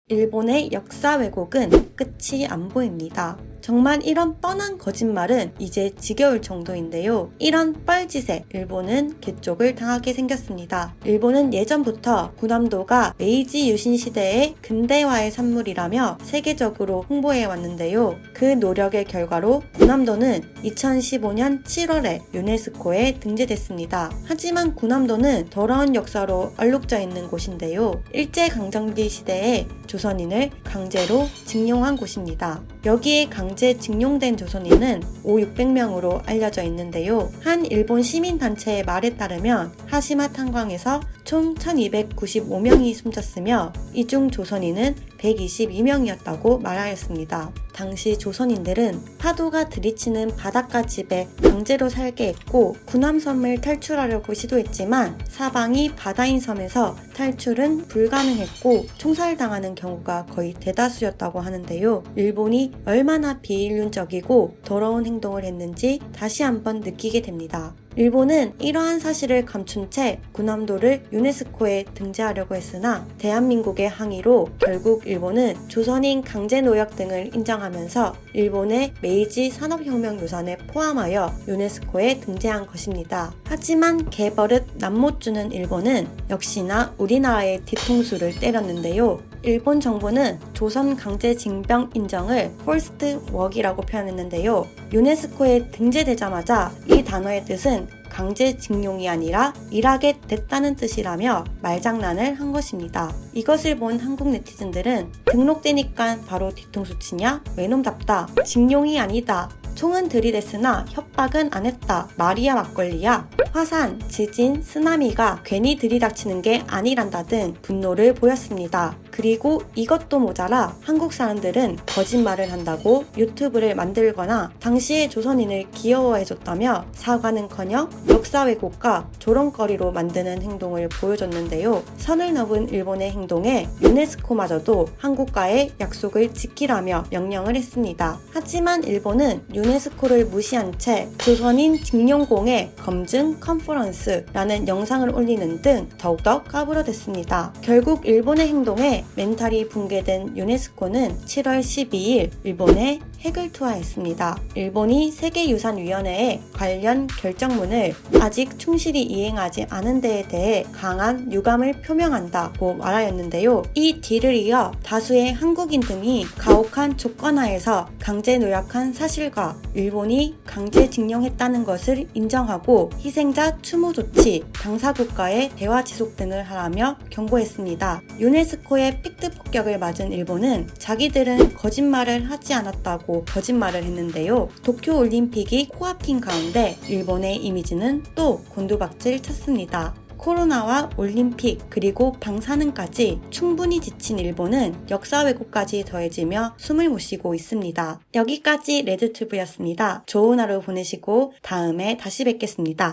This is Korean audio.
일본의 역사 왜곡은 끝이 안 보입니다. 정말 이런 뻔한 거짓말은 이제 지겨울 정도인데요. 이런 뻘짓에 일본은 개쪽을 당하게 생겼습니다. 일본은 예전부터 군함도가 메이지 유신 시대의 근대화의 산물이라며 세계적으로 홍보해 왔는데요. 그 노력의 결과로 군함도는 2015년 7월에 유네스코에 등재됐습니다. 하지만 군함도는 더러운 역사로 얼룩져 있는 곳인데요. 일제강점기 시대에 조선인을 강제로 징용한 곳입니다. 여기에 강제 징용된 조선인은 5,600명으로 알려져 있는데요. 한 일본 시민단체의 말에 따르면 하시마 탄광에서 총 1,295명이 숨졌으며 이 중 조선인은 122명이었다고 말하였습니다. 당시 조선인들은 파도가 들이치는 바닷가 집에 강제로 살게 했고 군함섬을 탈출하려고 시도했지만 사방이 바다인 섬에서 탈출은 불가능했고 총살당하는 경우가 거의 대다수였다고 하는데요. 일본이 얼마나 비인륜적이고 더러운 행동을 했는지 다시 한번 느끼게 됩니다. 일본은 이러한 사실을 감춘 채 군함도를 유네스코에 등재하려고 했으나 대한민국의 항의로 결국 일본은 조선인 강제노역 등을 인정하면서 일본의 메이지 산업혁명 유산에 포함하여 유네스코에 등재한 것입니다. 하지만 개버릇 남못 주는 일본은 역시나 우리나라의 뒤통수를 때렸는데요. 일본 정부는 조선 강제징병 인정을 forced work이라고 표현했는데요. 유네스코에 등재되자마자 이 단어의 뜻은 강제징용이 아니라 일하게 됐다는 뜻이라며 말장난을 한 것입니다. 이것을 본 한국 네티즌들은 등록되니까 바로 뒤통수 치냐? 외놈답다. 징용이 아니다. 총은 들이댔으나 협박은 안 했다. 말이야 막걸리야. 화산, 지진, 쓰나미가 괜히 들이닥치는 게 아니란다 등 분노를 보였습니다. 그리고 이것도 모자라 한국 사람들은 거짓말을 한다고 유튜브를 만들거나 당시의 조선인을 귀여워해줬다며 사과는커녕 역사 왜곡과 조롱거리로 만드는 행동을 보여줬는데요. 선을 넘은 일본의 행동에 유네스코마저도 한국과의 약속을 지키라며 명령을 했습니다. 하지만 일본은 유네스코를 무시한 채 조선인 징용공의 검증 컨퍼런스라는 영상을 올리는 등 더욱더 까불어댔습니다. 결국 일본의 행동에 멘탈이 붕괴된 유네스코는 7월 12일 일본에 핵을 투하했습니다. 일본이 세계유산위원회에 관련 결정문을 아직 충실히 이행하지 않은 데에 대해 강한 유감을 표명한다고 말하였는데요. 이 뒤를 이어 다수의 한국인 등이 가혹한 조건하에서 강제 노역한 사실과 일본이 강제징용했다는 것을 인정하고 희생자 추모 조치, 당사국가의 대화 지속 등을 하라며 경고했습니다. 유네스코의 팩트 폭격을 맞은 일본은 자기들은 거짓말을 하지 않았다고 거짓말을 했는데요. 도쿄올림픽이 코앞인 가운데 일본의 이미지는 또 곤두박질 쳤습니다. 코로나와 올림픽 그리고 방사능까지 충분히 지친 일본은 역사 왜곡까지 더해지며 숨을 못 쉬고 있습니다. 여기까지 레드튜브였습니다. 좋은 하루 보내시고 다음에 다시 뵙겠습니다.